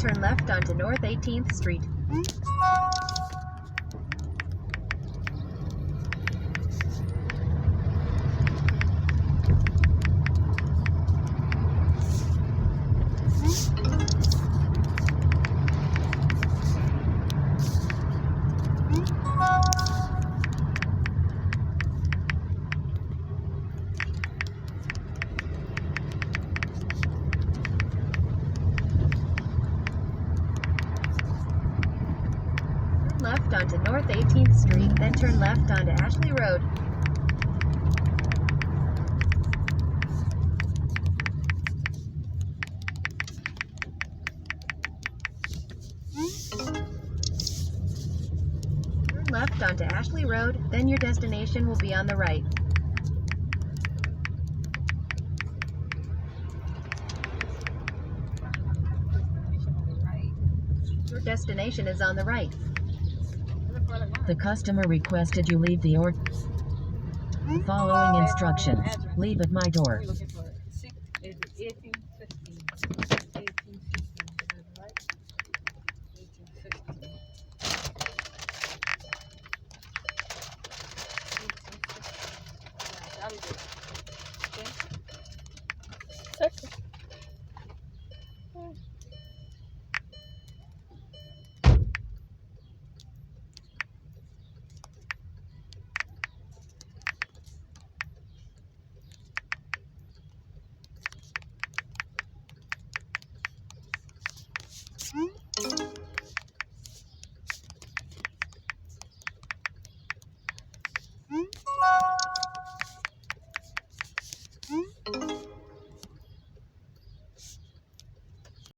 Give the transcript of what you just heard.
turn left onto North 18th Street. Left onto North 18th Street, then turn left onto Ashley Road. Turn left onto Ashley Road, then your destination will be on the right. Your destination is on the right. The customer requested you leave the following instructions. Leave at my door. We're looking for 6, 18,